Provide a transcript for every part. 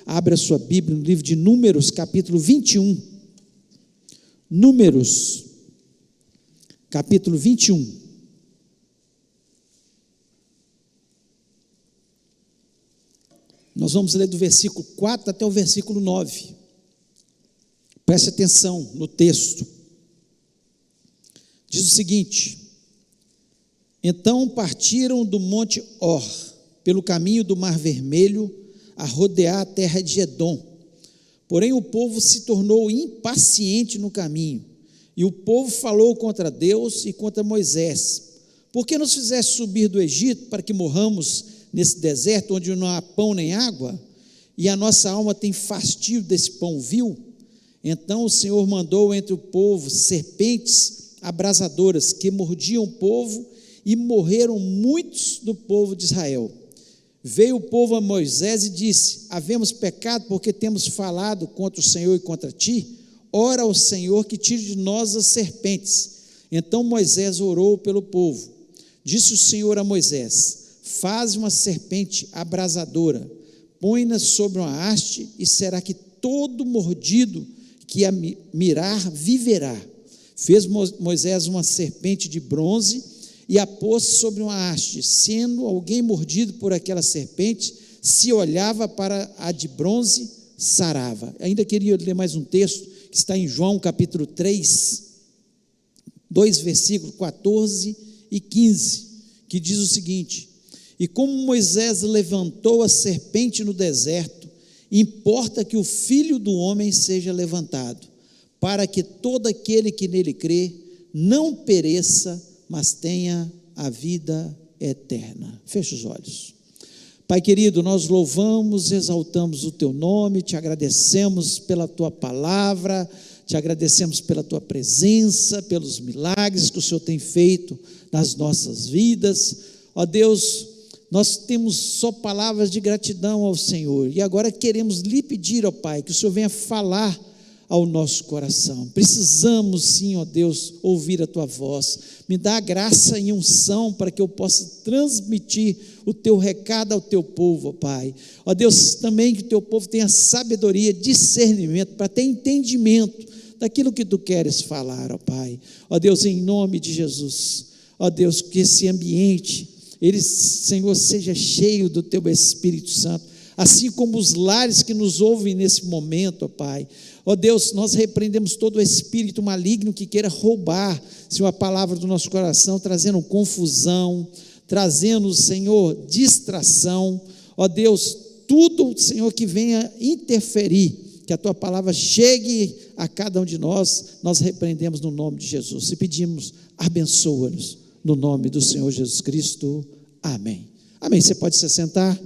Abra a sua Bíblia no livro de Números, capítulo 21. Números, capítulo 21. Nós vamos ler do versículo 4 até o versículo 9. Preste atenção no texto. Diz o seguinte: então partiram do monte Or, pelo caminho do Mar Vermelho, a rodear a terra de Edom. Porém o povo se tornou impaciente no caminho, e o povo falou contra Deus e contra Moisés: por que nos fizeste subir do Egito para que morramos nesse deserto, onde não há pão nem água, e a nossa alma tem fastio desse pão vil? Então o Senhor mandou entre o povo serpentes abrasadoras, que mordiam o povo, e morreram muitos do povo de Israel. Veio o povo a Moisés e disse: havemos pecado porque temos falado contra o Senhor e contra ti? Ora ao Senhor que tire de nós as serpentes. Então Moisés orou pelo povo. Disse o Senhor a Moisés: faz uma serpente abrasadora, põe-na sobre uma haste, e será que todo mordido que a mirar viverá. Fez Moisés uma serpente de bronze e a pôs sobre uma haste. Sendo alguém mordido por aquela serpente, se olhava para a de bronze, sarava. Ainda queria ler mais um texto que está em João capítulo 3, 2 versículos 14 e 15, que diz o seguinte: e como Moisés levantou a serpente no deserto, importa que o Filho do homem seja levantado, para que todo aquele que nele crê não pereça, mas tenha a vida eterna. Feche os olhos. Pai querido, nós louvamos, exaltamos o teu nome, te agradecemos pela tua palavra, te agradecemos pela tua presença, pelos milagres que o Senhor tem feito nas nossas vidas. Ó Deus, nós temos só palavras de gratidão ao Senhor, e agora queremos lhe pedir, ó Pai, que o Senhor venha falar ao nosso coração. Precisamos sim, ó Deus, ouvir a tua voz. Me dá a graça e unção para que eu possa transmitir o teu recado ao teu povo, ó Pai. Ó Deus, também que o teu povo tenha sabedoria, discernimento, para ter entendimento daquilo que tu queres falar, ó Pai. Ó Deus, em nome de Jesus, ó Deus, que esse ambiente, ele, Senhor, seja cheio do teu Espírito Santo, assim como os lares que nos ouvem nesse momento, ó Pai. Ó Deus, nós repreendemos todo o espírito maligno que queira roubar, Senhor, a palavra do nosso coração, trazendo confusão, trazendo, Senhor, distração. Ó Deus, tudo, Senhor, que venha interferir, que a tua palavra chegue a cada um de nós, nós repreendemos no nome de Jesus e pedimos: abençoa-nos no nome do Senhor Jesus Cristo. Amém. Amém. Você pode se sentar.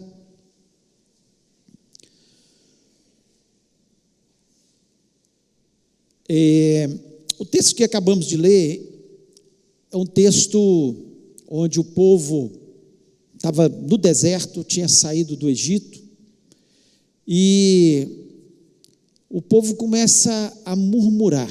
O texto que acabamos de ler é um texto onde o povo estava no deserto, tinha saído do Egito, e o povo começa a murmurar,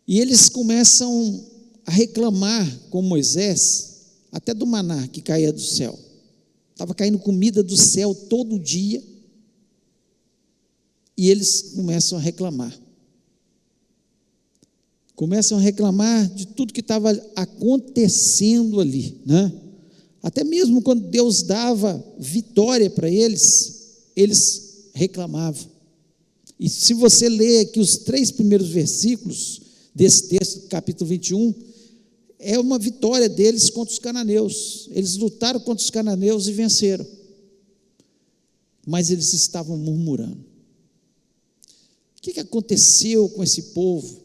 e eles começam a reclamar com Moisés, até do maná que caía do céu. Estava caindo comida do céu todo dia, e eles começam a reclamar de tudo que estava acontecendo ali, né? Até mesmo quando Deus dava vitória para eles, eles reclamavam. E se você ler aqui os 3 primeiros versículos desse texto, capítulo 21, é uma vitória deles contra os cananeus. Eles lutaram contra os cananeus e venceram, mas eles estavam murmurando. O que aconteceu com esse povo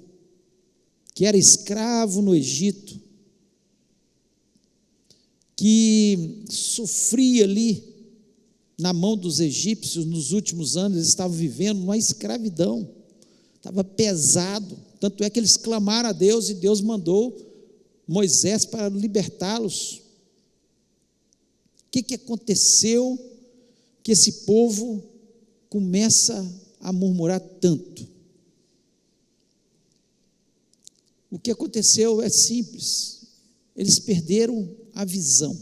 que era escravo no Egito, que sofria ali na mão dos egípcios? Nos últimos anos eles estavam vivendo uma escravidão, estava pesado, tanto é que eles clamaram a Deus e Deus mandou Moisés para libertá-los. O que aconteceu que esse povo começa a murmurar tanto? O que aconteceu é simples: eles perderam a visão.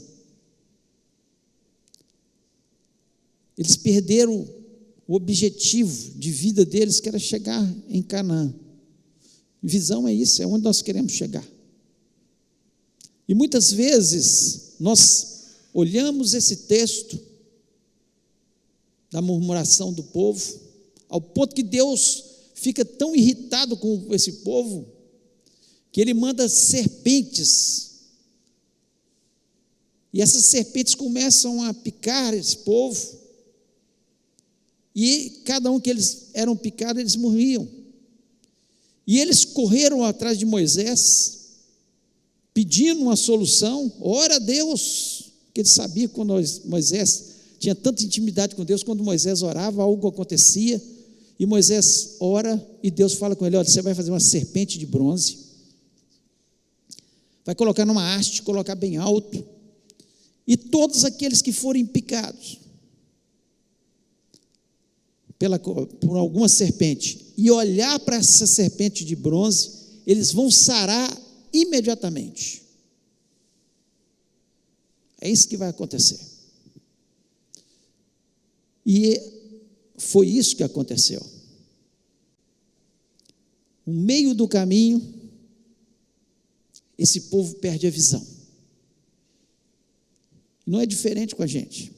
Eles perderam o objetivo de vida deles, que era chegar em Canaã. Visão é isso, é onde nós queremos chegar. E muitas vezes nós olhamos esse texto da murmuração do povo, ao ponto que Deus fica tão irritado com esse povo, que ele manda serpentes, e essas serpentes começam a picar esse povo, e cada um que eles eram picados, eles morriam. E eles correram atrás de Moisés, pedindo uma solução. Ora a Deus, porque eles sabiam que quando Moisés tinha tanta intimidade com Deus, quando Moisés orava, algo acontecia, e Moisés ora, e Deus fala com ele: olha, você vai fazer uma serpente de bronze, vai colocar numa haste, colocar bem alto, e todos aqueles que forem picados por alguma serpente, e olhar para essa serpente de bronze, eles vão sarar imediatamente. É isso que vai acontecer. E foi isso que aconteceu. No meio do caminho, esse povo perde a visão. Não é diferente com a gente.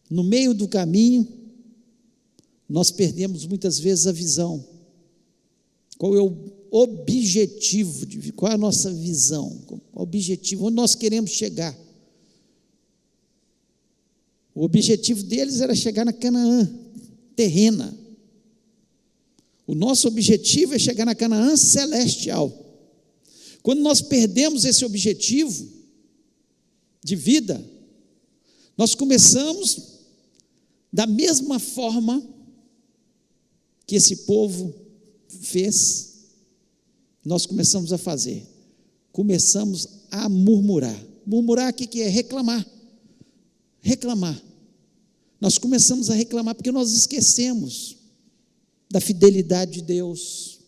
No meio do caminho, nós perdemos muitas vezes a visão. Qual é o objetivo? Qual é a nossa visão? Qual é o objetivo? Onde nós queremos chegar? O objetivo deles era chegar na Canaã terrena. O nosso objetivo é chegar na Canaã celestial. Quando nós perdemos esse objetivo de vida, nós começamos da mesma forma que esse povo fez, nós começamos a fazer. Começamos a murmurar. Murmurar, o que é? Reclamar. Reclamar. Nós começamos a reclamar porque nós esquecemos da fidelidade de Deus.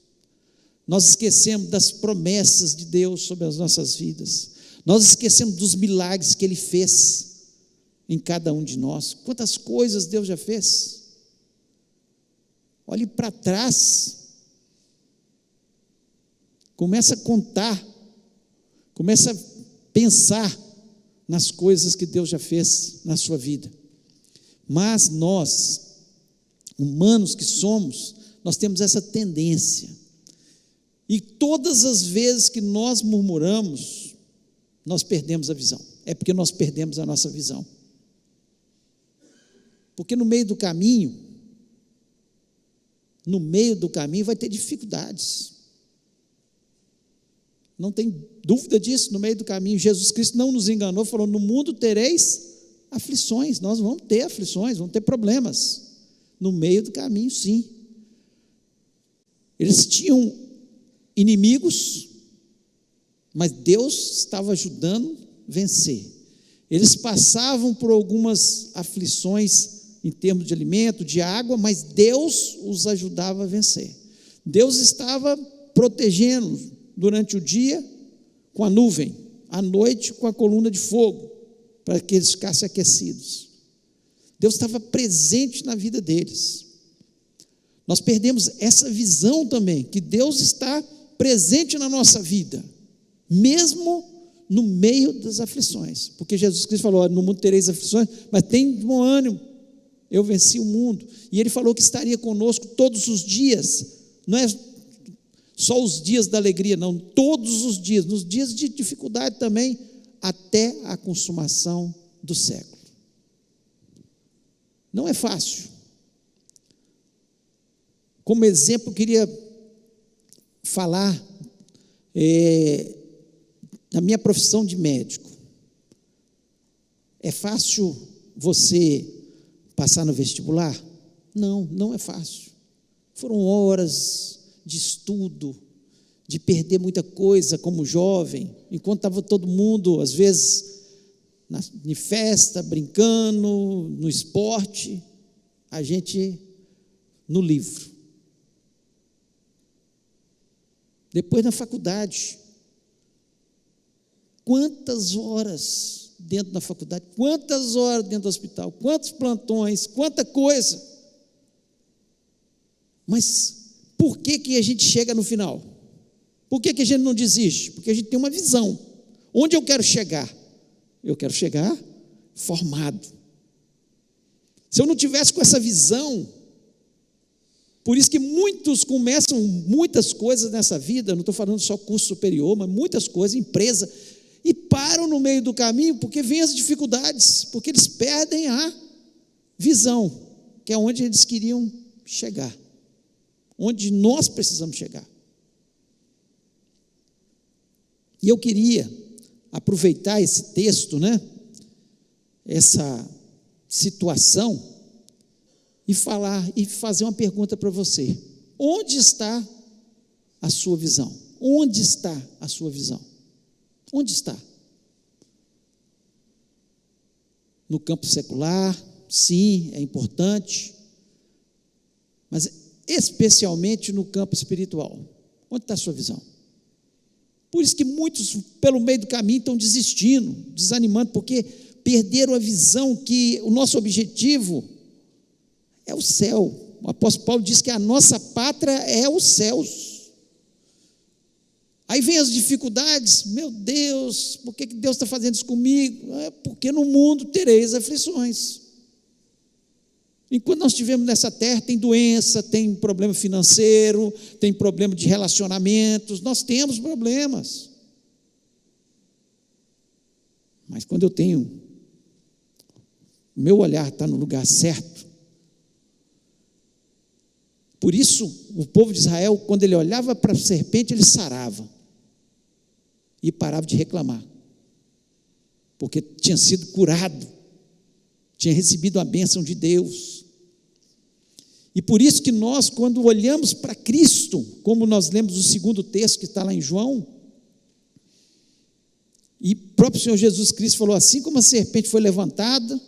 Nós esquecemos das promessas de Deus sobre as nossas vidas. Nós esquecemos dos milagres que Ele fez em cada um de nós. Quantas coisas Deus já fez? Olhe para trás, começa a contar, começa a pensar nas coisas que Deus já fez na sua vida. Mas nós, humanos que somos, nós temos essa tendência, e todas as vezes que nós murmuramos, nós perdemos a visão. É porque nós perdemos a nossa visão. Porque no meio do caminho vai ter dificuldades. Não tem dúvida disso. No meio do caminho, Jesus Cristo não nos enganou, falou: no mundo tereis aflições. Nós vamos ter aflições, vamos ter problemas. No meio do caminho, sim. Eles tinham inimigos, mas Deus estava ajudando a vencer. Eles passavam por algumas aflições em termos de alimento, de água, mas Deus os ajudava a vencer. Deus estava protegendo durante o dia com a nuvem, à noite com a coluna de fogo, para que eles ficassem aquecidos. Deus estava presente na vida deles. Nós perdemos essa visão também, que Deus está presente na nossa vida, mesmo no meio das aflições, porque Jesus Cristo falou: no mundo tereis aflições, mas tem bom ânimo, eu venci o mundo. E Ele falou que estaria conosco todos os dias, não é só os dias da alegria, não, todos os dias, nos dias de dificuldade também, até a consumação do século. Não é fácil. Como exemplo, eu queria falar da minha profissão de médico. É fácil você passar no vestibular? Não, não é fácil. Foram horas de estudo, de perder muita coisa como jovem, enquanto estava todo mundo, às vezes, em festa, brincando, no esporte, a gente no livro. Depois na faculdade, quantas horas dentro da faculdade, quantas horas dentro do hospital, quantos plantões, quanta coisa. Mas por que a gente chega no final? Por que a gente não desiste? Porque a gente tem uma visão. Onde eu quero chegar? Eu quero chegar formado. Se eu não tivesse com essa visão, por isso que muitos começam muitas coisas nessa vida, não estou falando só curso superior, mas muitas coisas, empresa, e param no meio do caminho porque vêm as dificuldades, porque eles perdem a visão, que é onde eles queriam chegar, onde nós precisamos chegar. E eu queria aproveitar esse texto, essa situação, e falar e fazer uma pergunta para você: onde está a sua visão? Onde está a sua visão? Onde está? No campo secular, sim, é importante, mas especialmente no campo espiritual. Onde está a sua visão? Por isso que muitos, pelo meio do caminho, estão desistindo, desanimando, porque perderam a visão que o nosso objetivo é o céu. O apóstolo Paulo diz que a nossa pátria é os céus. Aí vem as dificuldades: meu Deus, por que Deus está fazendo isso comigo? É porque no mundo tereis aflições. Enquanto nós estivermos nessa terra, tem doença, tem problema financeiro, tem problema de relacionamentos, nós temos problemas. Mas quando eu tenho, meu olhar está no lugar certo. Por isso, o povo de Israel, quando ele olhava para a serpente, ele sarava e parava de reclamar, porque tinha sido curado, tinha recebido a bênção de Deus. E por isso que nós, quando olhamos para Cristo, como nós lemos o segundo texto que está lá em João, e o próprio Senhor Jesus Cristo falou: assim como a serpente foi levantada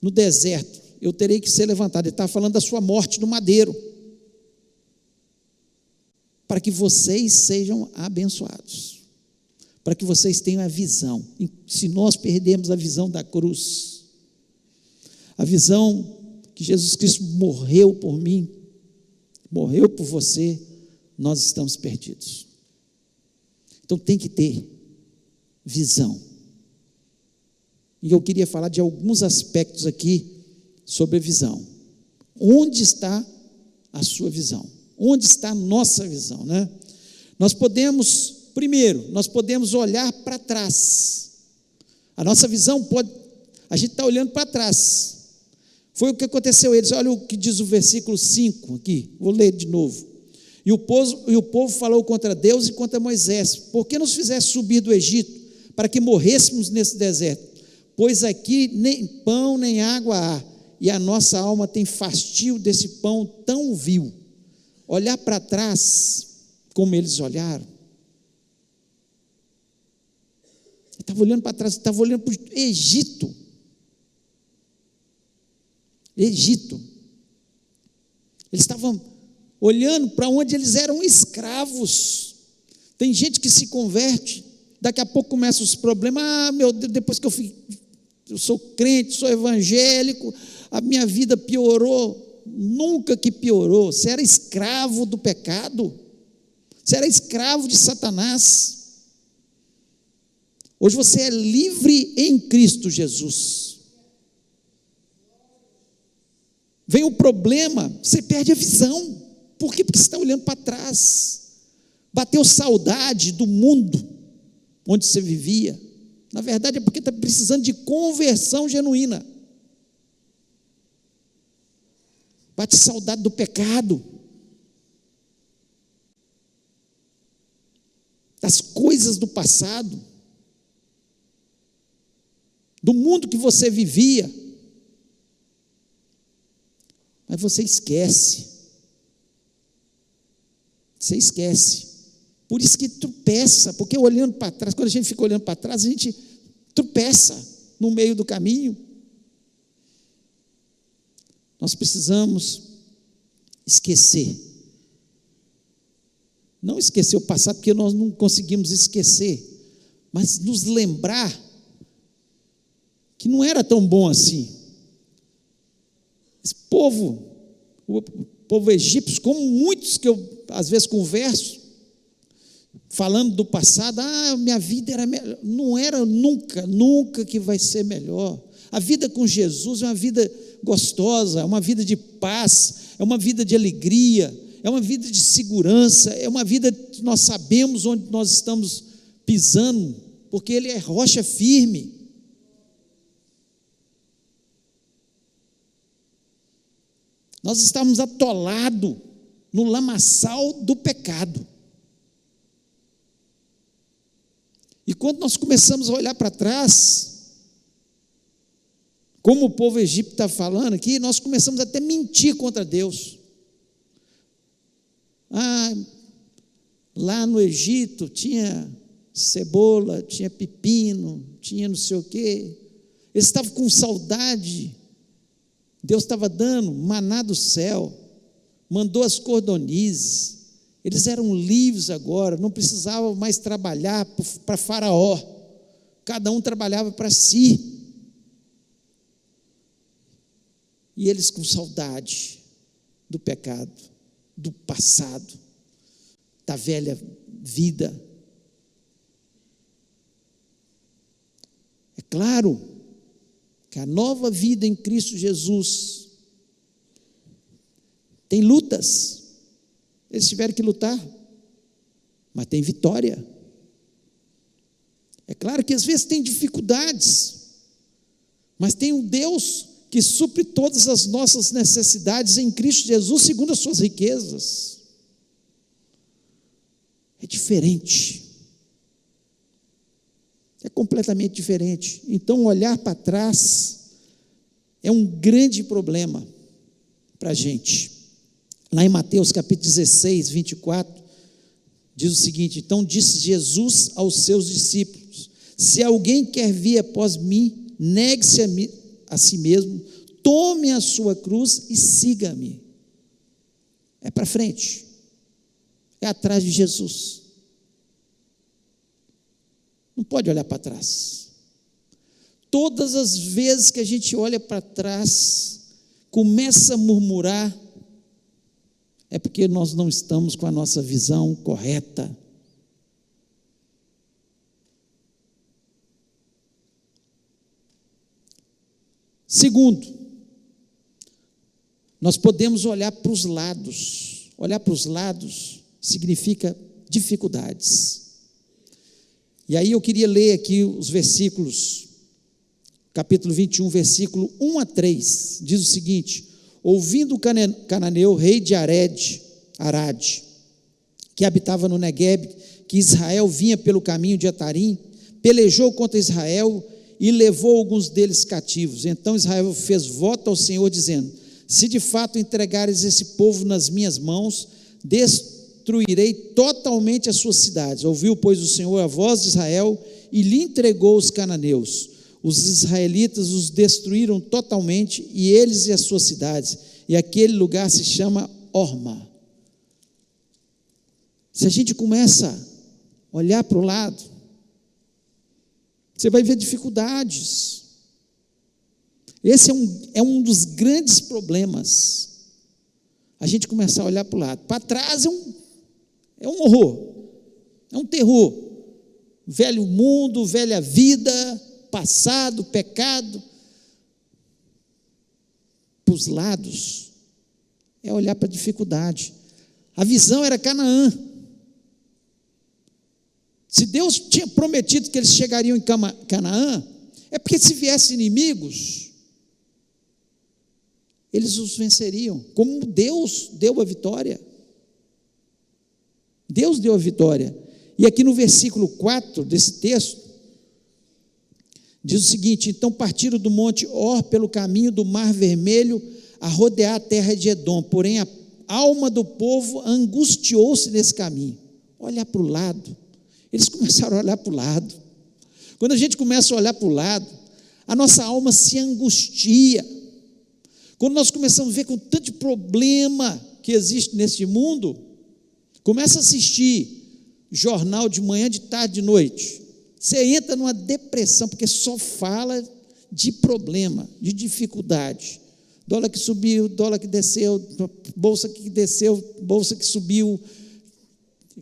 no deserto, eu terei que ser levantado. Ele estava falando da sua morte no madeiro, para que vocês sejam abençoados, para que vocês tenham a visão. Se nós perdemos a visão da cruz, a visão que Jesus Cristo morreu por mim, morreu por você, nós estamos perdidos. Então tem que ter visão. E eu queria falar de alguns aspectos aqui sobre a visão. Onde está a sua visão? Onde está a nossa visão, Nós podemos, primeiro, nós podemos olhar para trás. A nossa visão a gente está olhando para trás. Foi o que aconteceu a eles. Olha o que diz o versículo 5 aqui, vou ler de novo. E o povo falou contra Deus e contra Moisés: por que nos fizeste subir do Egito, para que morrêssemos nesse deserto? Pois aqui nem pão nem água há, e a nossa alma tem fastio desse pão tão vil. Olhar para trás, como eles olharam. Ele estava olhando para trás, estava olhando para o Egito. Eles estavam olhando para onde eles eram escravos. Tem gente que se converte, daqui a pouco começam os problemas: meu Deus, depois que eu sou crente, sou evangélico, a minha vida piorou. Nunca que piorou. Você era escravo do pecado, você era escravo de Satanás. Hoje você é livre em Cristo Jesus. Vem o problema, você perde a visão. Por quê? Porque você está olhando para trás. Bateu saudade do mundo onde você vivia. Na verdade é porque está precisando de conversão genuína. Bate saudade do pecado, das coisas do passado, do mundo que você vivia. Mas você esquece. Você esquece. Por isso que tropeça, porque olhando para trás, quando a gente fica olhando para trás, a gente tropeça no meio do caminho. Nós precisamos esquecer. Não esquecer o passado, porque nós não conseguimos esquecer, mas nos lembrar que não era tão bom assim. Esse povo, o povo egípcio, como muitos que eu às vezes converso, falando do passado, minha vida era melhor. Não era nunca que vai ser melhor. A vida com Jesus é uma vida gostosa, é uma vida de paz, é uma vida de alegria, é uma vida de segurança, é uma vida que nós sabemos onde nós estamos pisando, porque Ele é rocha firme. Nós estamos atolados no lamaçal do pecado. E quando nós começamos a olhar para trás, como o povo egípcio está falando aqui, nós começamos até a mentir contra Deus. Lá no Egito tinha cebola, tinha pepino, tinha não sei o quê. Eles estavam com saudade. Deus estava dando maná do céu, mandou as cordonizes. Eles eram livres agora, não precisavam mais trabalhar para Faraó. Cada um trabalhava para si. E eles com saudade do pecado, do passado, da velha vida. É claro que a nova vida em Cristo Jesus tem lutas. Eles tiveram que lutar, mas tem vitória. É claro que às vezes tem dificuldades, mas tem um Deus que supre todas as nossas necessidades em Cristo Jesus, segundo as suas riquezas. É diferente. É completamente diferente. Então, olhar para trás é um grande problema para a gente. Lá em Mateus capítulo 16, 24, diz o seguinte: então disse Jesus aos seus discípulos: se alguém quer vir após mim, negue-se a si mesmo, tome a sua cruz e siga-me. É para frente, é atrás de Jesus. Não pode olhar para trás. Todas as vezes que a gente olha para trás, começa a murmurar, é porque nós não estamos com a nossa visão correta. Segundo, nós podemos olhar para os lados. Olhar para os lados significa dificuldades. E aí eu queria ler aqui os versículos, capítulo 21, versículo 1 a 3, diz o seguinte: ouvindo o cananeu, rei de Arade, que habitava no Neguebe, que Israel vinha pelo caminho de Atarim, pelejou contra Israel e levou alguns deles cativos. Então Israel fez voto ao Senhor, dizendo: se de fato entregares esse povo nas minhas mãos, destruirei totalmente as suas cidades. Ouviu, pois, o Senhor a voz de Israel e lhe entregou os cananeus. Os israelitas os destruíram totalmente, e eles e as suas cidades, e aquele lugar se chama Horma. Se a gente começa a olhar para o lado, você vai ver dificuldades. Esse é um dos grandes problemas. A gente começar a olhar para o lado. Para trás é um horror, é um terror. Velho mundo, velha vida, passado, pecado. Para os lados é olhar para a dificuldade. A visão era Canaã. Se Deus tinha prometido que eles chegariam em Canaã, é porque se viessem inimigos, eles os venceriam, como Deus deu a vitória. Deus deu a vitória. E aqui no versículo 4 desse texto, diz o seguinte: então partiram do monte Or pelo caminho do Mar Vermelho a rodear a terra de Edom, porém a alma do povo angustiou-se nesse caminho. Olhar para o lado. Eles começaram a olhar para o lado. Quando a gente começa a olhar para o lado, a nossa alma se angustia. Quando nós começamos a ver com tanto problema que existe nesse mundo, começa a assistir jornal de manhã, de tarde, de noite. Você entra numa depressão, porque só fala de problema, de dificuldade. Dólar que subiu, dólar que desceu, bolsa que desceu, bolsa que subiu,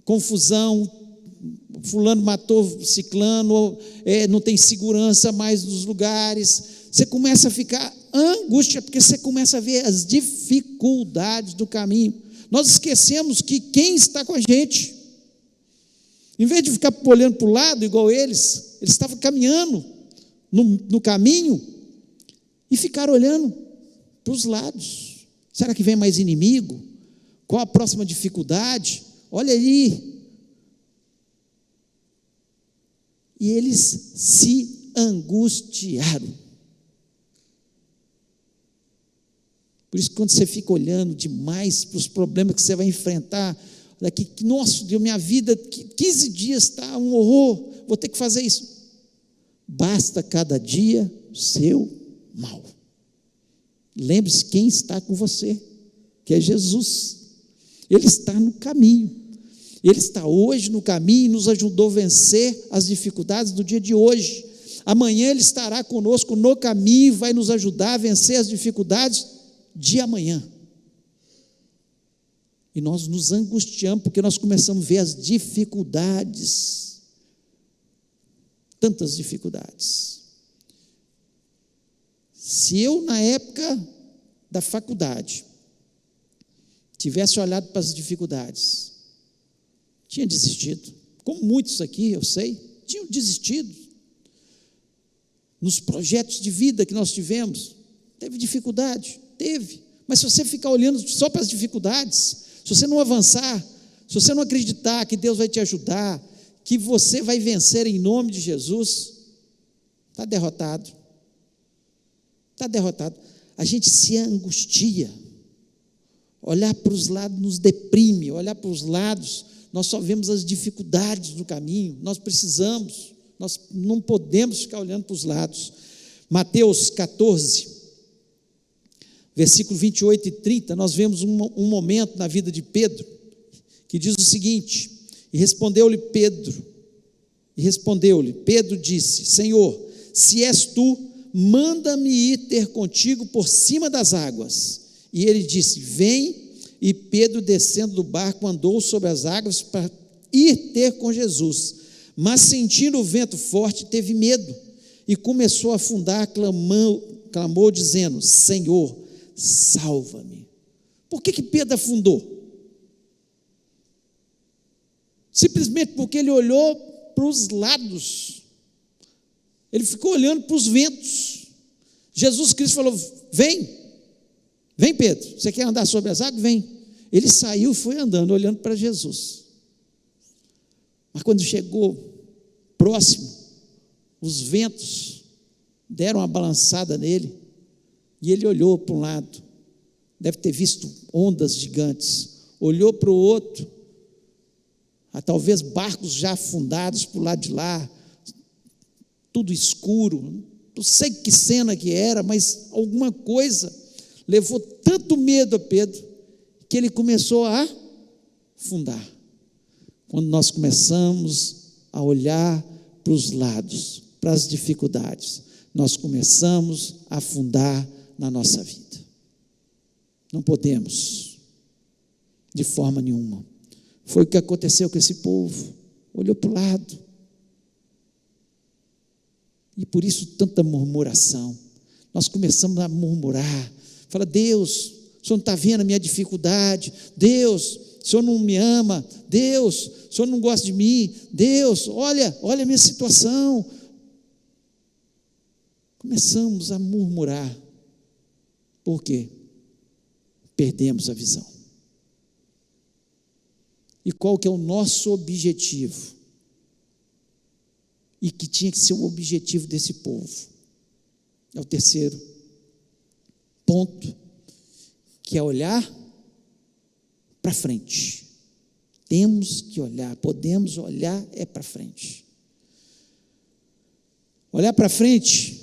confusão, fulano matou ciclano, não tem segurança mais nos lugares. Você começa a ficar angústia, porque você começa a ver as dificuldades do caminho. Nós esquecemos que quem está com a gente, em vez de ficar olhando para o lado igual eles estavam caminhando no caminho e ficaram olhando para os lados. Será que vem mais inimigo? Qual a próxima dificuldade? Olha ali. E eles se angustiaram. Por isso, quando você fica olhando demais para os problemas que você vai enfrentar, daqui, nossa Deus, minha vida, 15 dias está um horror, vou ter que fazer isso. Basta cada dia o seu mal. Lembre-se quem está com você, que é Jesus. Ele está no caminho. Ele está hoje no caminho e nos ajudou a vencer as dificuldades do dia de hoje. Amanhã Ele estará conosco no caminho e vai nos ajudar a vencer as dificuldades de amanhã. E nós nos angustiamos porque nós começamos a ver as dificuldades, tantas dificuldades. Se eu, na época da faculdade, tivesse olhado para as dificuldades, tinha desistido, como muitos aqui, eu sei, tinham desistido. Nos projetos de vida que nós tivemos, teve dificuldade, teve, mas se você ficar olhando só para as dificuldades, se você não avançar, se você não acreditar que Deus vai te ajudar, que você vai vencer em nome de Jesus, está derrotado. Está derrotado. A gente se angustia, olhar para os lados nos deprime, olhar para os lados, nós só vemos as dificuldades do caminho, nós não podemos ficar olhando para os lados. Mateus 14, versículo 28 e 30, nós vemos um momento na vida de Pedro, que diz o seguinte: respondeu-lhe, Pedro disse, Senhor, se és tu, manda-me ir ter contigo por cima das águas. E ele disse, vem. E Pedro, descendo do barco, andou sobre as águas para ir ter com Jesus, mas sentindo o vento forte, teve medo, e começou a afundar, clamou dizendo, Senhor, salva-me. Por que Pedro afundou? Simplesmente porque ele olhou para os lados, ele ficou olhando para os ventos. Jesus Cristo falou, vem Pedro, você quer andar sobre as águas? Vem. Ele saiu e foi andando, olhando para Jesus. Mas quando chegou próximo, os ventos deram uma balançada nele, e ele olhou para um lado, deve ter visto ondas gigantes, olhou para o outro, talvez barcos já afundados para o lado de lá, tudo escuro, não sei que cena que era, mas alguma coisa levou tanto medo a Pedro, que ele começou a afundar. Quando nós começamos a olhar para os lados, para as dificuldades, nós começamos a afundar na nossa vida. Não podemos, de forma nenhuma. Foi o que aconteceu com esse povo, olhou para o lado, e por isso tanta murmuração. Nós começamos a murmurar, fala, Deus, o Senhor não está vendo a minha dificuldade, Deus, o Senhor não me ama, Deus, o Senhor não gosta de mim, Deus, olha a minha situação. Começamos a murmurar, por quê? Perdemos a visão. E qual que é o nosso objetivo? E que tinha que ser o objetivo desse povo? É o terceiro ponto, que é olhar para frente. Temos que olhar, podemos olhar para frente. Olhar para frente,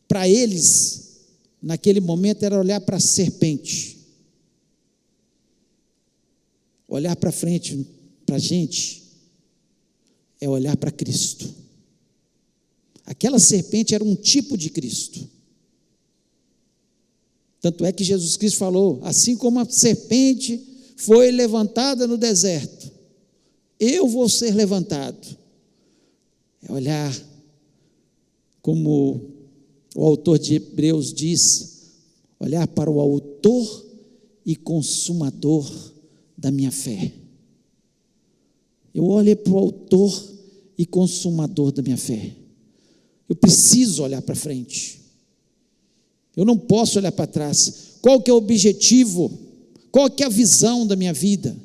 para eles, naquele momento, era olhar para a serpente. Olhar para frente, para a gente, é olhar para Cristo. Aquela serpente era um tipo de Cristo. Tanto é que Jesus Cristo falou: assim como a serpente foi levantada no deserto, eu vou ser levantado. É olhar, como o autor de Hebreus diz, olhar para o autor e consumador da minha fé. Eu olho para o autor e consumador da minha fé. Eu preciso olhar para frente. Eu não posso olhar para trás. Qual que é o objetivo? Qual que é a visão da minha vida?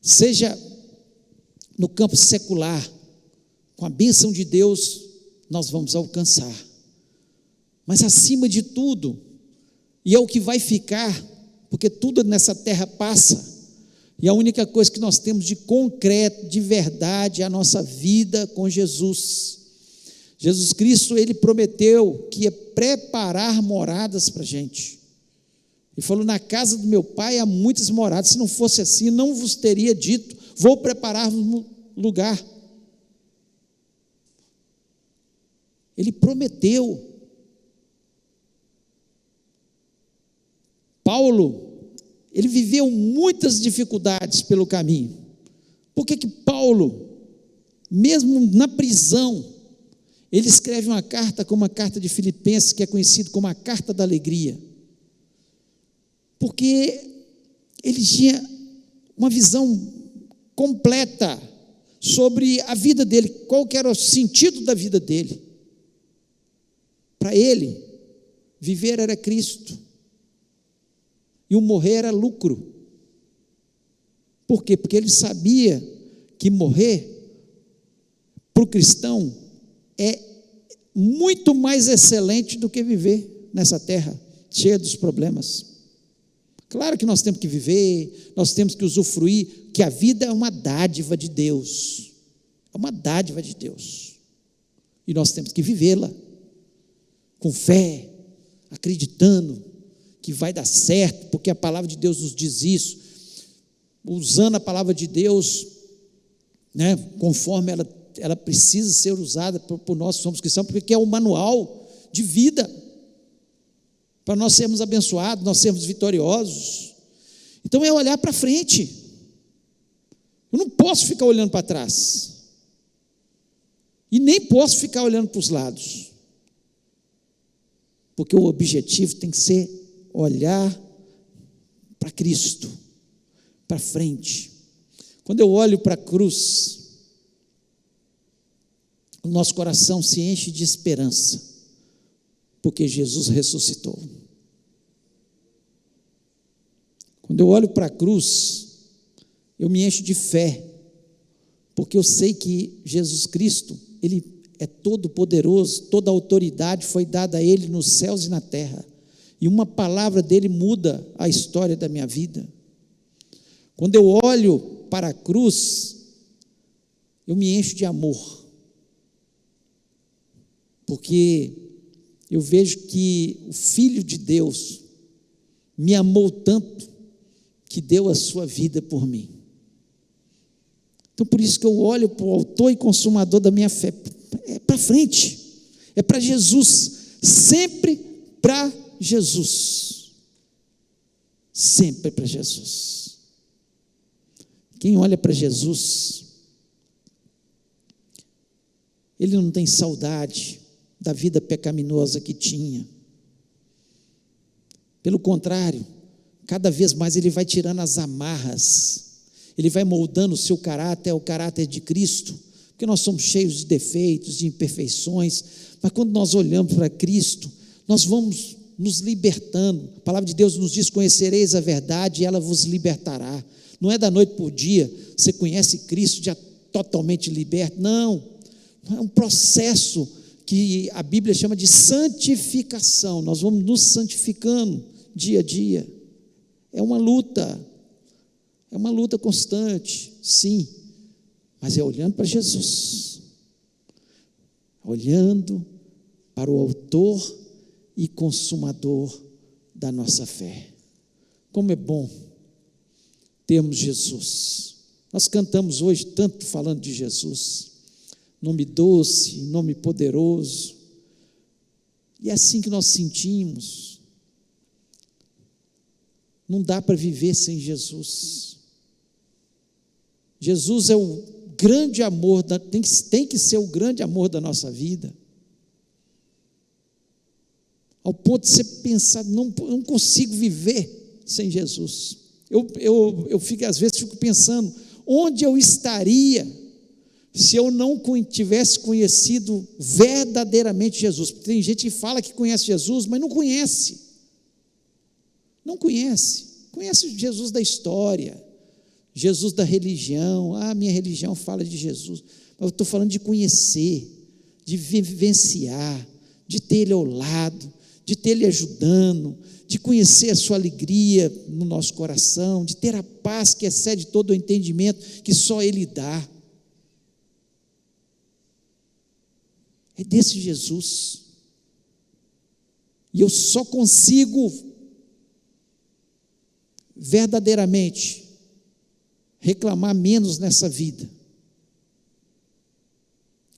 Seja no campo secular, com a bênção de Deus, nós vamos alcançar. Mas acima de tudo, e é o que vai ficar, porque tudo nessa terra passa, e a única coisa que nós temos de concreto, de verdade, é a nossa vida com Jesus. Jesus Cristo, Ele prometeu que ia preparar moradas para a gente. Ele falou: na casa do meu pai há muitas moradas, se não fosse assim, não vos teria dito, vou preparar-vos um lugar. Ele prometeu. Paulo, ele viveu muitas dificuldades pelo caminho. Por que Paulo, mesmo na prisão, ele escreve uma carta como a carta de Filipenses, que é conhecido como a carta da alegria? Porque ele tinha uma visão completa sobre a vida dele, qual que era o sentido da vida dele. Para ele, viver era Cristo, e o morrer era lucro. Por quê? Porque ele sabia que morrer, para o cristão, é muito mais excelente do que viver nessa terra, cheia dos problemas. Claro que nós temos que viver, nós temos que usufruir, que a vida é uma dádiva de Deus, é uma dádiva de Deus, e nós temos que vivê-la, com fé, acreditando que vai dar certo, porque a palavra de Deus nos diz isso, usando a palavra de Deus, né, conforme ela precisa ser usada por nós que somos cristãos, porque é o manual de vida, para nós sermos abençoados, nós sermos vitoriosos. Então é olhar para frente. Eu não posso ficar olhando para trás, e nem posso ficar olhando para os lados, porque o objetivo tem que ser olhar para Cristo, para frente. Quando eu olho para a cruz, o nosso coração se enche de esperança, porque Jesus ressuscitou. Quando eu olho para a cruz, eu me encho de fé, porque eu sei que Jesus Cristo, Ele é todo poderoso, toda a autoridade foi dada a Ele nos céus e na terra, e uma palavra dele muda a história da minha vida. Quando eu olho para a cruz, eu me encho de amor, porque eu vejo que o Filho de Deus me amou tanto, que deu a sua vida por mim. Então por isso que eu olho para o autor e consumador da minha fé, é para frente, é para Jesus, sempre para Jesus, sempre para Jesus. Quem olha para Jesus, ele não tem saudade da vida pecaminosa que tinha. Pelo contrário, cada vez mais ele vai tirando as amarras, ele vai moldando o seu caráter, o caráter de Cristo, porque nós somos cheios de defeitos, de imperfeições, mas quando nós olhamos para Cristo, nós vamos nos libertando. A palavra de Deus nos diz: conhecereis a verdade e ela vos libertará. Não é da noite por dia, você conhece Cristo já totalmente liberto, não, é um processo que a Bíblia chama de santificação. Nós vamos nos santificando dia a dia, é uma luta constante, sim, mas é olhando para Jesus, olhando para o autor e consumador da nossa fé. Como é bom termos Jesus. Nós cantamos hoje tanto falando de Jesus, nome doce, nome poderoso. E é assim que nós sentimos. Não dá para viver sem Jesus. Jesus é o grande amor, tem que ser o grande amor da nossa vida. Ao ponto de você pensar, não consigo viver sem Jesus. Às vezes fico pensando, onde eu estaria se eu não tivesse conhecido verdadeiramente Jesus? Tem gente que fala que conhece Jesus, mas não conhece. Não conhece. Conhece Jesus da história, Jesus da religião. Minha religião fala de Jesus. Mas eu estou falando de conhecer, de vivenciar, de ter Ele ao lado, de ter Ele ajudando, de conhecer a sua alegria no nosso coração, de ter a paz que excede todo o entendimento que só Ele dá. É desse Jesus. E eu só consigo verdadeiramente reclamar menos nessa vida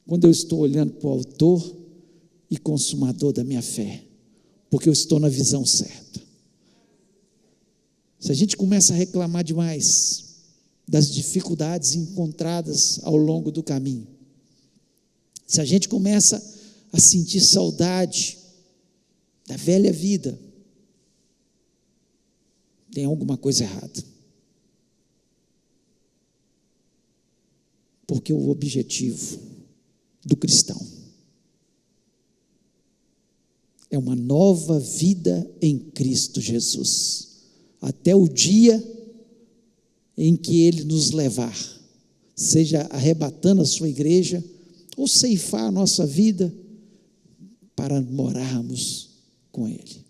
quando eu estou olhando para o autor e consumador da minha fé, porque eu estou na visão certa. Se a gente começa a reclamar demais das dificuldades encontradas ao longo do caminho, se a gente começa a sentir saudade da velha vida, tem alguma coisa errada. Porque o objetivo do cristão é uma nova vida em Cristo Jesus, até o dia em que Ele nos levar, seja arrebatando a sua igreja, ou ceifar a nossa vida para morarmos com Ele.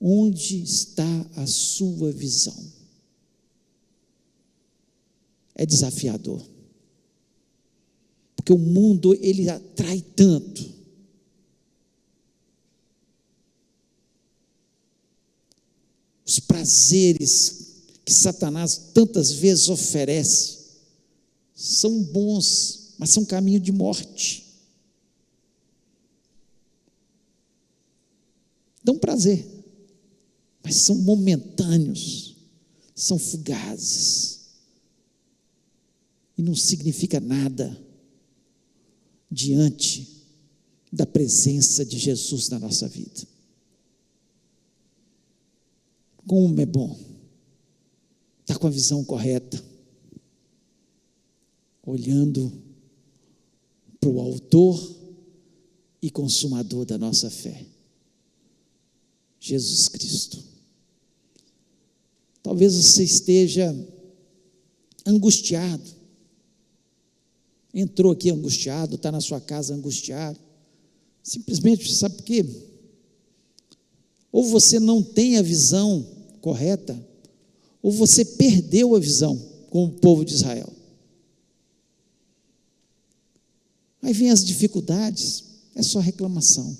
Onde está a sua visão? É desafiador, porque o mundo, ele atrai tanto. Os prazeres que Satanás tantas vezes oferece são bons, mas são caminho de morte. Dão prazer, mas são momentâneos, são fugazes, e não significa nada diante da presença de Jesus na nossa vida. Como é bom estar com a visão correta, olhando para o autor e consumador da nossa fé, Jesus Cristo. Talvez você esteja angustiado, entrou aqui angustiado, está na sua casa angustiado, simplesmente, sabe por quê? Ou você não tem a visão correta, ou você perdeu a visão com o povo de Israel. Aí vem as dificuldades, é só reclamação.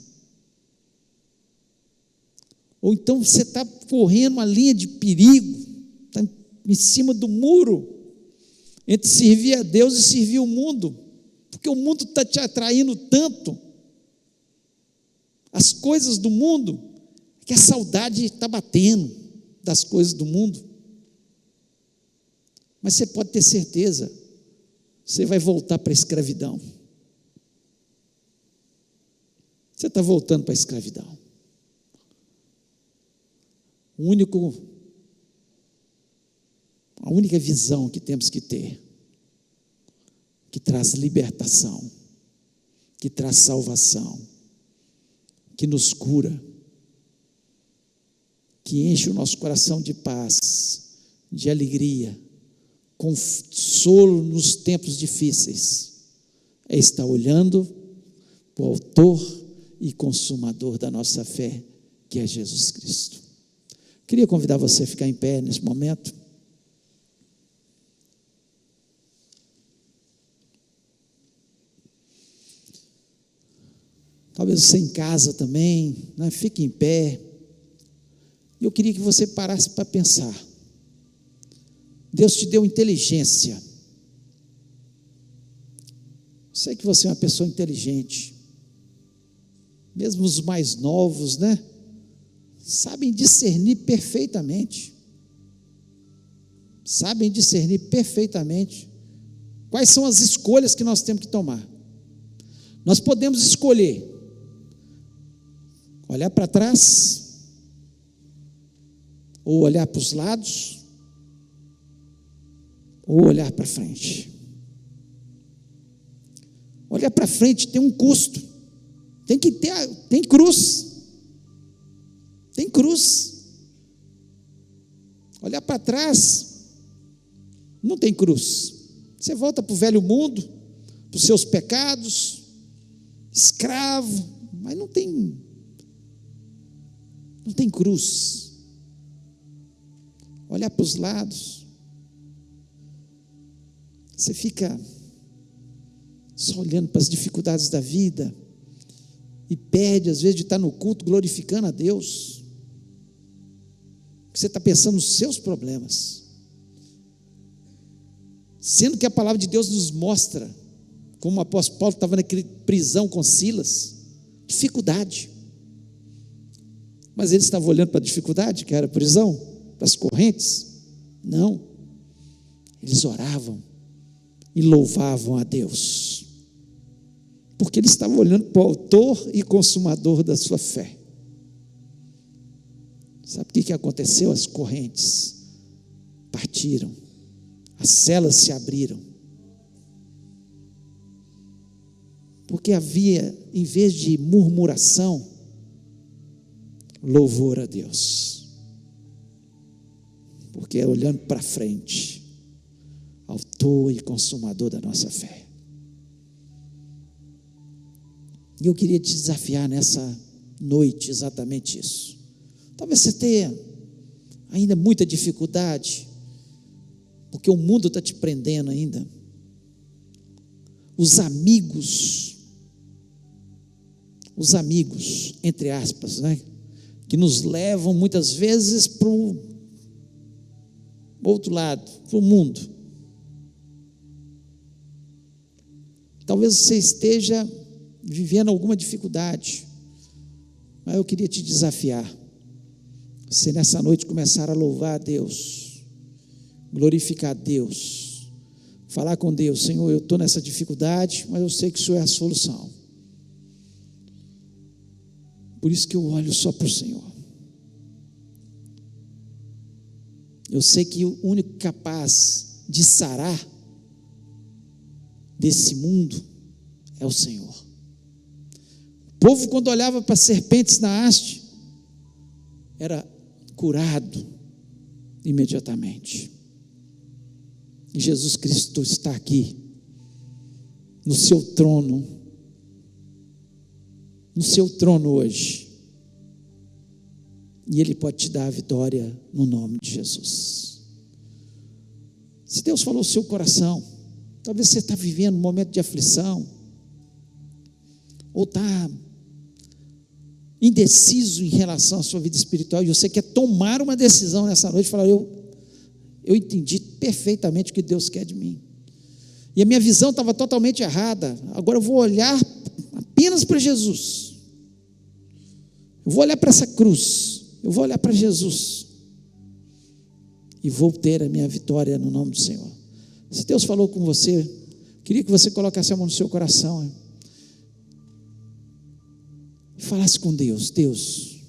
Ou então você está correndo uma linha de perigo, está em cima do muro, entre servir a Deus e servir o mundo, porque o mundo está te atraindo tanto, as coisas do mundo, que a saudade está batendo das coisas do mundo. Mas você pode ter certeza, você vai voltar para a escravidão. Você está voltando para a escravidão. A única visão que temos que ter, que traz libertação, que traz salvação, que nos cura, que enche o nosso coração de paz, de alegria, consolo nos tempos difíceis, é estar olhando para o autor e consumador da nossa fé, que é Jesus Cristo. Queria convidar você a ficar em pé nesse momento. Talvez você em casa também, né? Fique em pé. Eu queria que você parasse para pensar. Deus te deu inteligência Sei que você é uma pessoa inteligente, mesmo os mais novos, né? Sabem discernir perfeitamente. Sabem discernir perfeitamente quais são as escolhas que nós temos que tomar. Nós podemos escolher olhar para trás, ou olhar para os lados, ou olhar para frente. Olhar para frente tem um custo, tem cruz, tem cruz. Olhar para trás não tem cruz. Você volta para o velho mundo, para os seus pecados, escravo, mas não tem cruz. Olhar para os lados, você fica só olhando para as dificuldades da vida e perde às vezes de estar no culto glorificando a Deus, porque você está pensando nos seus problemas, sendo que a palavra de Deus nos mostra, como o apóstolo Paulo estava naquela prisão com Silas, dificuldade, mas ele estava olhando para a dificuldade, que era a prisão, para as correntes? Não, eles oravam e louvavam a Deus, porque eles estavam olhando para o autor e consumador da sua fé. Sabe o que aconteceu? As correntes partiram, as celas se abriram, porque havia, em vez de murmuração, louvor a Deus, porque é olhando para frente, autor e consumador da nossa fé. E eu queria te desafiar nessa noite exatamente isso. Talvez você tenha ainda muita dificuldade, porque o mundo está te prendendo ainda. Os amigos, entre aspas, né? Que nos levam muitas vezes para o outro lado, para o mundo. Talvez você esteja vivendo alguma dificuldade, mas eu queria te desafiar, você nessa noite começar a louvar a Deus, glorificar a Deus, falar com Deus: Senhor, eu estou nessa dificuldade, mas eu sei que o Senhor é a solução, por isso que eu olho só para o Senhor. Eu sei que o único capaz de sarar desse mundo é o Senhor. O povo, quando olhava para as serpentes na haste, era curado imediatamente. E Jesus Cristo está aqui, no seu trono hoje, e Ele pode te dar a vitória no nome de Jesus. Se Deus falou o seu coração, talvez você está vivendo um momento de aflição, ou está indeciso em relação à sua vida espiritual, e você quer tomar uma decisão nessa noite, falar: eu entendi perfeitamente o que Deus quer de mim, e a minha visão estava totalmente errada, agora eu vou olhar apenas para Jesus, eu vou olhar para essa cruz, eu vou olhar para Jesus, e vou ter a minha vitória no nome do Senhor. Se Deus falou com você, queria que você colocasse a mão no seu coração, e falasse com Deus: Deus,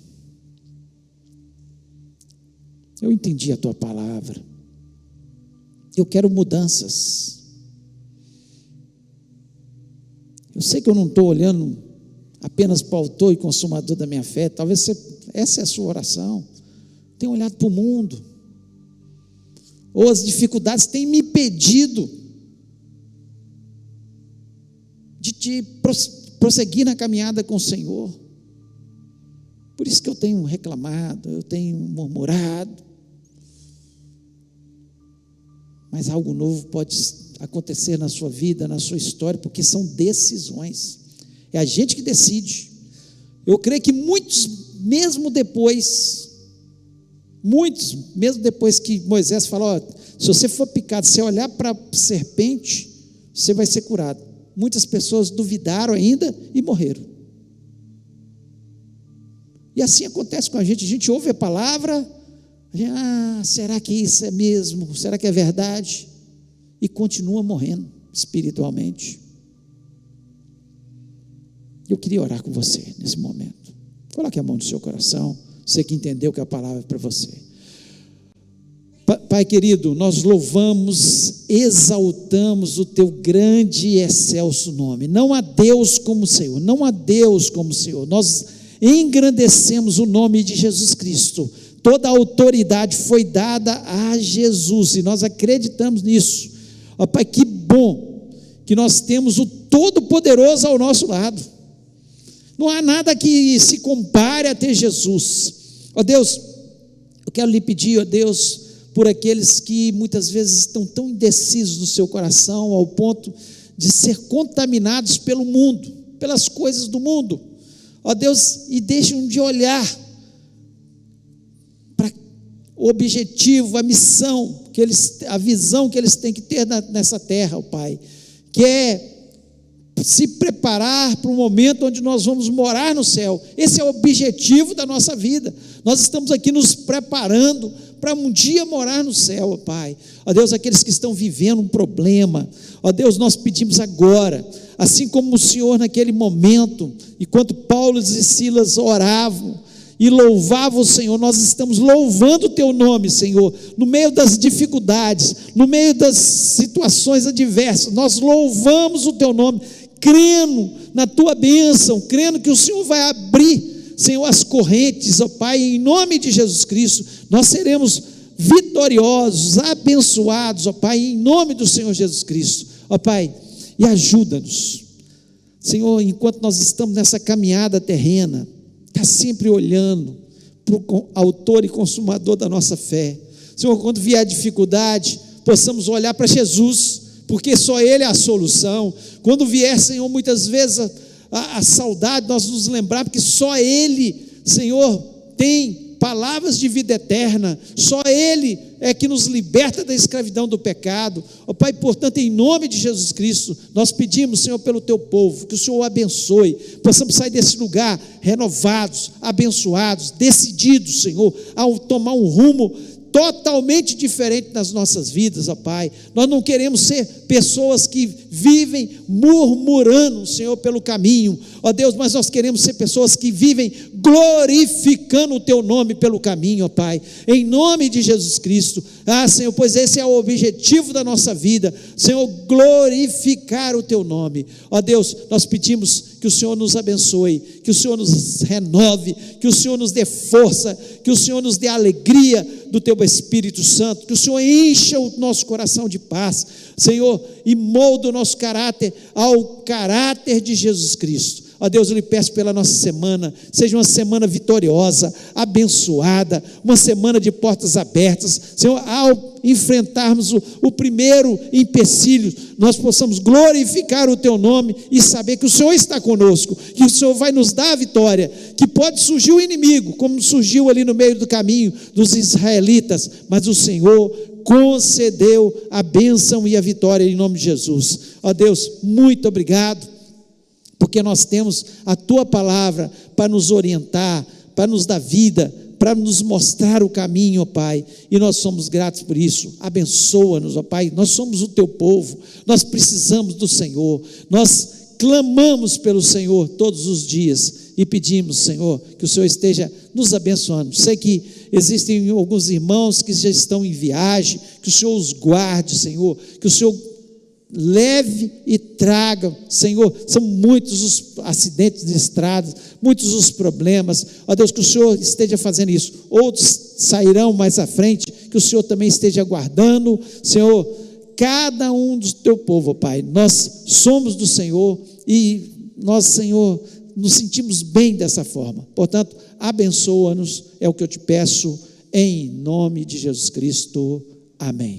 eu entendi a tua palavra, eu quero mudanças, eu sei que eu não estou olhando apenas para o autor e consumador da minha fé, talvez essa é a sua oração, tenho olhado para o mundo, ou as dificuldades têm me impedido de te prosseguir na caminhada com o Senhor, por isso que eu tenho reclamado, eu tenho murmurado, mas algo novo pode acontecer na sua vida, na sua história, porque são decisões, é a gente que decide. Eu creio que muitos, mesmo depois que Moisés falou: se você for picado, se olhar para a serpente, você vai ser curado. muitas pessoas duvidaram ainda e morreram. E assim acontece com a gente ouve a palavra, será que isso é mesmo? Será que é verdade? E continua morrendo espiritualmente. Eu queria orar com você nesse momento. Coloque a mão no seu coração, você que entendeu que a palavra é para você. Pai querido, nós louvamos, exaltamos o teu grande e excelso nome. Não há Deus como o Senhor, não há Deus como o Senhor. Nós engrandecemos o nome de Jesus Cristo. Toda a autoridade foi dada a Jesus e nós acreditamos nisso. Ó Pai, que bom que nós temos o Todo-Poderoso ao nosso lado. Não há nada que se compare a ter Jesus. Ó Deus, eu quero lhe pedir, ó Deus, por aqueles que muitas vezes estão tão indecisos no seu coração, ao ponto de ser contaminados pelo mundo, pelas coisas do mundo, ó Deus, e deixam de olhar para o objetivo, a missão, a visão que eles têm que ter nessa terra, ó Pai, que é se preparar para o momento onde nós vamos morar no céu. Esse é o objetivo da nossa vida. Nós estamos aqui nos preparando para um dia morar no céu, ó Pai. Ó Deus, aqueles que estão vivendo um problema, ó Deus, nós pedimos agora, assim como o Senhor naquele momento, enquanto Paulo e Silas oravam e louvavam o Senhor, nós estamos louvando o teu nome, Senhor, no meio das dificuldades, no meio das situações adversas, nós louvamos o teu nome, crendo na tua bênção, crendo que o Senhor vai abrir, Senhor, as correntes, ó Pai, em nome de Jesus Cristo, nós seremos vitoriosos, abençoados, ó Pai, em nome do Senhor Jesus Cristo, ó Pai, e ajuda-nos, Senhor, enquanto nós estamos nessa caminhada terrena, está sempre olhando para o autor e consumador da nossa fé, Senhor, quando vier a dificuldade, possamos olhar para Jesus, porque só Ele é a solução. Quando vier, Senhor, muitas vezes a saudade, nós nos lembrarmos que só Ele, Senhor, tem palavras de vida eterna, só Ele é que nos liberta da escravidão do pecado, ó Pai, portanto, em nome de Jesus Cristo, nós pedimos, Senhor, pelo teu povo, que o Senhor o abençoe, possamos sair desse lugar renovados, abençoados, decididos, Senhor, ao tomar um rumo totalmente diferente nas nossas vidas, ó Pai. Nós não queremos ser pessoas que vivem murmurando, Senhor, pelo caminho, ó Deus, mas nós queremos ser pessoas que vivem glorificando o teu nome pelo caminho, ó Pai, em nome de Jesus Cristo. Senhor, pois esse é o objetivo da nossa vida, Senhor, glorificar o teu nome, ó Deus, nós pedimos que o Senhor nos abençoe, que o Senhor nos renove, que o Senhor nos dê força, que o Senhor nos dê alegria do teu Espírito Santo, que o Senhor encha o nosso coração de paz, Senhor, e molda o nosso caráter ao caráter de Jesus Cristo. Ó Deus, eu lhe peço pela nossa semana, seja uma semana vitoriosa, abençoada, uma semana de portas abertas, Senhor, ao enfrentarmos o primeiro empecilho, nós possamos glorificar o teu nome e saber que o Senhor está conosco, que o Senhor vai nos dar a vitória, que pode surgir o inimigo, como surgiu ali no meio do caminho dos israelitas, mas o Senhor concedeu a bênção e a vitória em nome de Jesus. Ó Deus, muito obrigado, porque nós temos a tua palavra para nos orientar, para nos dar vida, para nos mostrar o caminho, ó Pai, e nós somos gratos por isso. Abençoa-nos, ó Pai, nós somos o teu povo, nós precisamos do Senhor, nós clamamos pelo Senhor todos os dias e pedimos, Senhor, que o Senhor esteja nos abençoando. Sei que existem alguns irmãos que já estão em viagem, que o Senhor os guarde, Senhor, que o Senhor leve e traga, Senhor, são muitos os acidentes de estrada, muitos os problemas, ó Deus, que o Senhor esteja fazendo isso, outros sairão mais à frente, que o Senhor também esteja guardando, Senhor, cada um do teu povo, ó Pai, nós somos do Senhor, e nós, Senhor, nos sentimos bem dessa forma, portanto, abençoa-nos, é o que eu te peço, em nome de Jesus Cristo, amém.